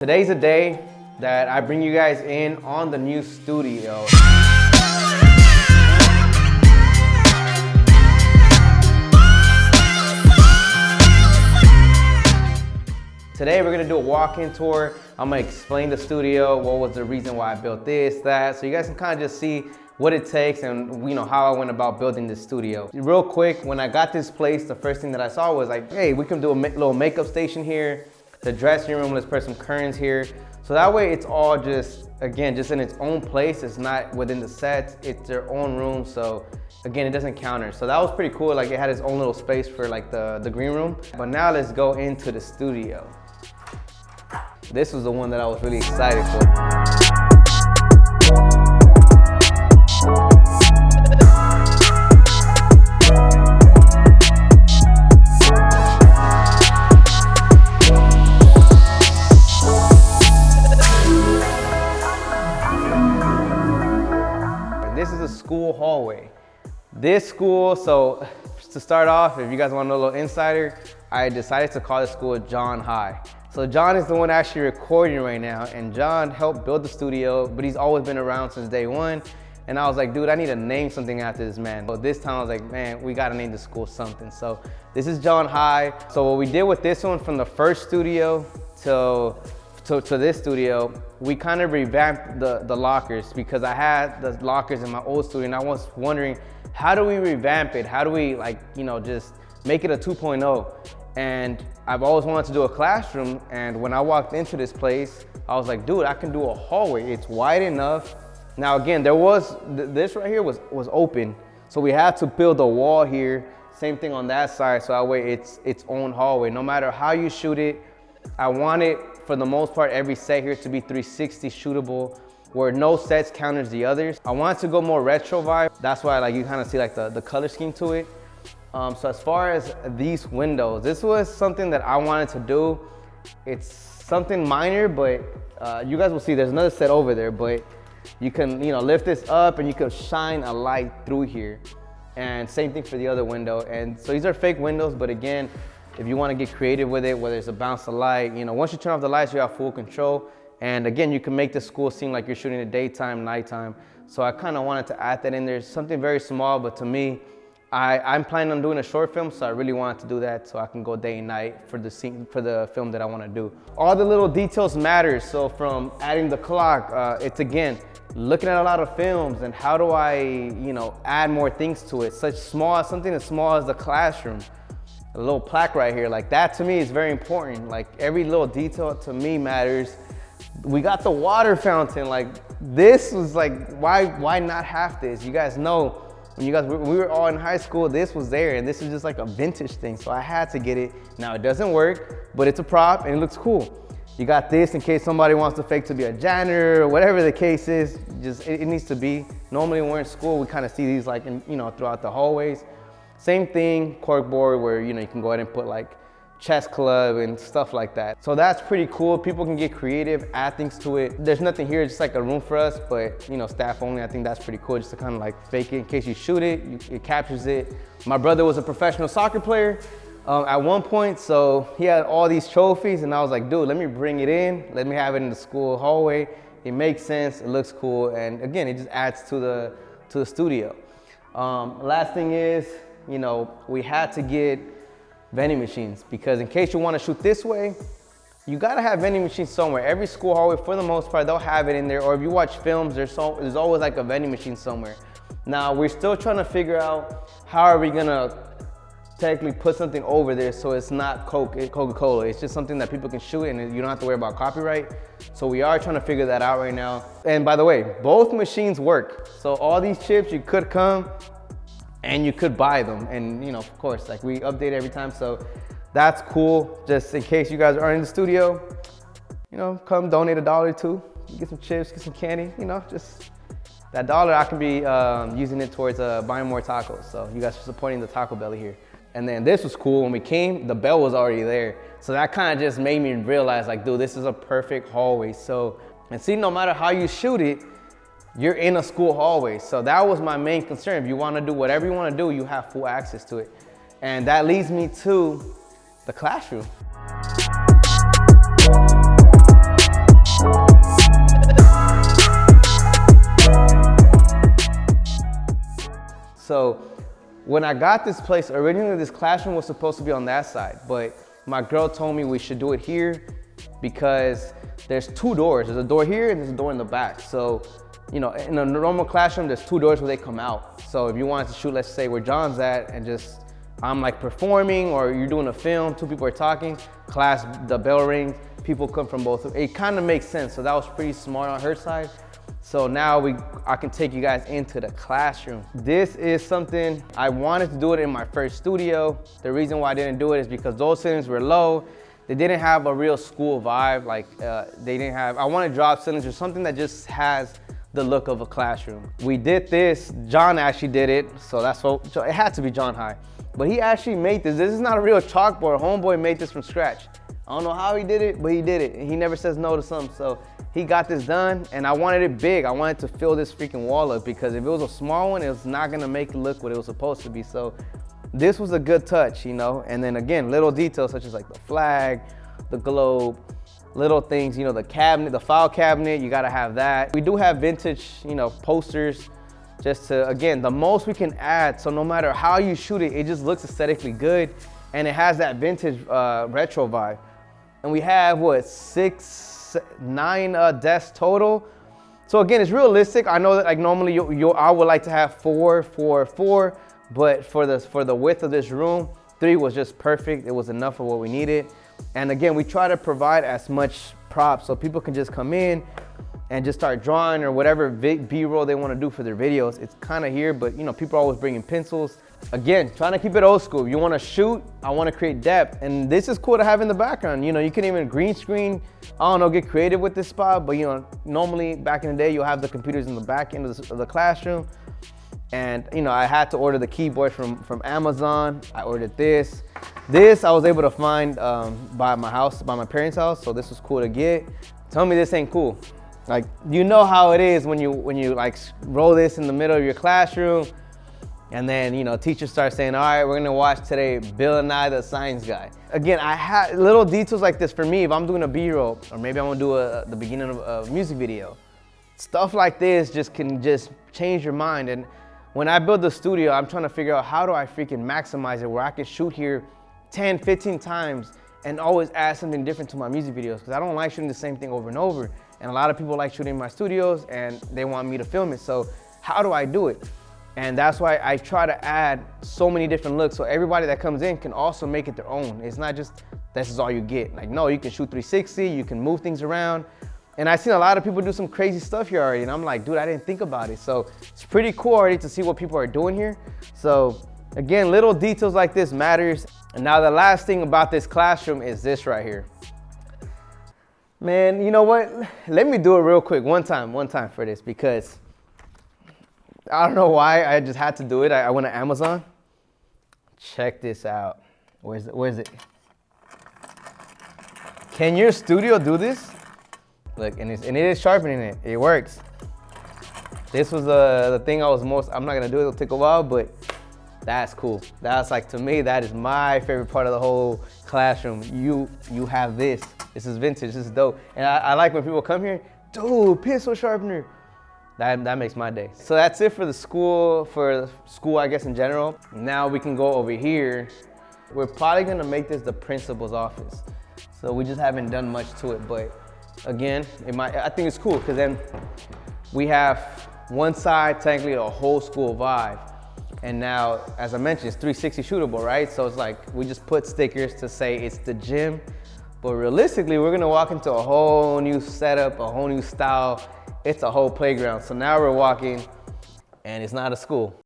Today's a day that I bring you guys in on the new studio. Today we're gonna do a walk-in tour. I'm gonna explain the studio, what was the reason why I built this, that, so you guys can kind of just see what it takes and how I went about building this studio. Real quick, when I got this place, the first thing that I saw was like, hey, we can do a little makeup station here. The dressing room, let's put some curtains here. So that way it's all just in its own place. It's not within the sets, it's their own room. So again, it doesn't counter. So that was pretty cool. Like it had its own little space for like the green room. But now let's go into the studio. This was the one that I was really excited for. This is a school hallway. This school, so to start off, if you guys want to know a little insider, I decided to call this school John High. So John is the one actually recording right now, and John helped build the studio, but he's always been around since day one. And I was like, dude, I need to name something after this man. So this time I was like, man, we gotta name the school something. So this is John High. So what we did with this one, from the first studio to this studio, we kind of revamped the lockers, because I had the lockers in my old studio and I was wondering, how do we revamp it? How do we just make it a 2.0? And I've always wanted to do a classroom, and when I walked into this place, I was like, dude, I can do a hallway. It's wide enough. Now again, this right here was open, so we had to build a wall here. Same thing on that side, so that way it's its own hallway. No matter how you shoot it, I want it, for the most part, every set here to be 360 shootable, where no sets counters the others. I want it to go more retro vibe. That's why you kind of see like the color scheme to it. So as far as these windows, this was something that I wanted to do. It's something minor, but you guys will see there's another set over there, but you can lift this up and you can shine a light through here. And same thing for the other window. And so these are fake windows, but again, if you want to get creative with it, whether it's a bounce of light, once you turn off the lights, you have full control. And again, you can make the school seem like you're shooting it daytime, nighttime. So I kind of wanted to add that in there. Something very small, but to me, I'm planning on doing a short film, so I really wanted to do that so I can go day and night for the film that I want to do. All the little details matter. So from adding the clock, it's again looking at a lot of films and how do I add more things to it. Something as small as the classroom, a little plaque right here, like that to me is very important. Like every little detail to me matters. We got the water fountain. Like this was like, why not have this? You guys know, when we were all in high school, this was there, and this is just like a vintage thing, so I had to get it. Now it doesn't work, but it's a prop and it looks cool. You got this in case somebody wants to fake to be a janitor or whatever the case is. Just it needs to be. Normally when we're in school, we kind of see these like throughout the hallways. Same thing, corkboard, where you can go ahead and put like chess club and stuff like that. So that's pretty cool. People can get creative, add things to it. There's nothing here, just like a room for us, but staff only. I think that's pretty cool, just to kind of like fake it in case you shoot it, it captures it. My brother was a professional soccer player at one point, so he had all these trophies, and I was like, dude, let me bring it in, let me have it in the school hallway. It makes sense, it looks cool, and again, it just adds to the studio. Last thing is, we had to get vending machines, because in case you want to shoot this way, you gotta have vending machines somewhere. Every school hallway, for the most part, they'll have it in there, or if you watch films, there's always like a vending machine somewhere. Now we're still trying to figure out how are we gonna technically put something over there so it's not Coca-Cola. It's just something that people can shoot and you don't have to worry about copyright. So we are trying to figure that out right now. And by the way, both machines work. So all these chips, you could come and you could buy them, and of course, like we update every time, so that's cool. Just in case you guys are in the studio, come donate $1 or $2, get some chips, get some candy, just that $1 I can be using it towards buying more tacos. So you guys are supporting the Taco Belly here. And then this was cool. When we came, the bell was already there, so that kind of just made me realize, like, dude, this is a perfect hallway. So, and see, no matter how you shoot it, you're in a school hallway. So that was my main concern. If you want to do whatever you want to do, you have full access to it. And that leads me to the classroom. So when I got this place, originally this classroom was supposed to be on that side, but my girl told me we should do it here because there's two doors. There's a door here and there's a door in the back. So, you know, in a normal classroom, there's two doors where they come out. So if you wanted to shoot, let's say where John's at, and just, I'm like performing or you're doing a film, two people are talking, class, the bell rings, people come from both. It kind of makes sense. So that was pretty smart on her side. So now I can take you guys into the classroom. This is something, I wanted to do it in my first studio. The reason why I didn't do it is because those ceilings were low. They didn't have a real school vibe. Like they didn't have, I wanted drop ceilings or something that just has the look of a classroom. We did this, John actually did it. So that's what, it had to be John High. But he actually made this. This is not a real chalkboard. Homeboy made this from scratch. I don't know how he did it, but he did it. He never says no to something. So he got this done, and I wanted it big. I wanted to fill this freaking wall up because if it was a small one, it was not gonna make it look what it was supposed to be. So this was a good touch, you know? And then again, little details such as like the flag, the globe, little things, you know, the cabinet, the file cabinet, you gotta have that. We do have vintage, you know, posters, just to, again, the most we can add. So no matter how you shoot it, it just looks aesthetically good. And it has that vintage retro vibe. And we have what, 9 desks total. So again, it's realistic. I know that like normally I would like to have 4, but for the width of this room, 3 was just perfect. It was enough of what we needed. And again, we try to provide as much props so people can just come in and just start drawing or whatever B-roll they want to do for their videos. It's kind of here, but you know, people are always bringing pencils. Again, trying to keep it old school. You want to shoot, I want to create depth. And this is cool to have in the background. You know, you can even green screen, I don't know, get creative with this spot, but you know, normally back in the day, you'll have the computers in the back end of the classroom. And you know, I had to order the keyboard from Amazon. I ordered this. This I was able to find by my parents' house. So this was cool to get. Tell me this ain't cool. Like, you know how it is when you like roll this in the middle of your classroom, and then, you know, teachers start saying, all right, we're gonna watch today Bill Nye the Science Guy. Again, I had little details like this for me. If I'm doing a B-roll, or maybe I'm gonna do the beginning of a music video, stuff like this can change your mind. And when I build the studio, I'm trying to figure out how do I freaking maximize it where I can shoot here 10, 15 times and always add something different to my music videos, because I don't like shooting the same thing over and over. And a lot of people like shooting in my studios and they want me to film it. So how do I do it? And that's why I try to add so many different looks so everybody that comes in can also make it their own. It's not just, this is all you get. Like, no, you can shoot 360, you can move things around. And I've seen a lot of people do some crazy stuff here already. And I'm like, dude, I didn't think about it. So it's pretty cool already to see what people are doing here. So again, little details like this matters. And now the last thing about this classroom is this right here. Man, you know what? Let me do it real quick, one time for this, because I don't know why, I just had to do it. I went to Amazon. Check this out. Where's it? Can your studio do this? Look, and it is sharpening it. It works. This was the thing I'm not gonna do it, it'll take a while, but that's cool. That's like, to me, that is my favorite part of the whole classroom. You have this. This is vintage, this is dope. And I like when people come here, dude, pencil sharpener. That makes my day. So that's it for the school, I guess, in general. Now we can go over here. We're probably gonna make this the principal's office. So we just haven't done much to it, but again, I think it's cool, because then we have one side, technically a whole school vibe. And now, as I mentioned, it's 360 shootable, right? So it's like, we just put stickers to say it's the gym. But realistically, we're gonna walk into a whole new setup, a whole new style. It's a whole playground. So now we're walking, and it's not a school.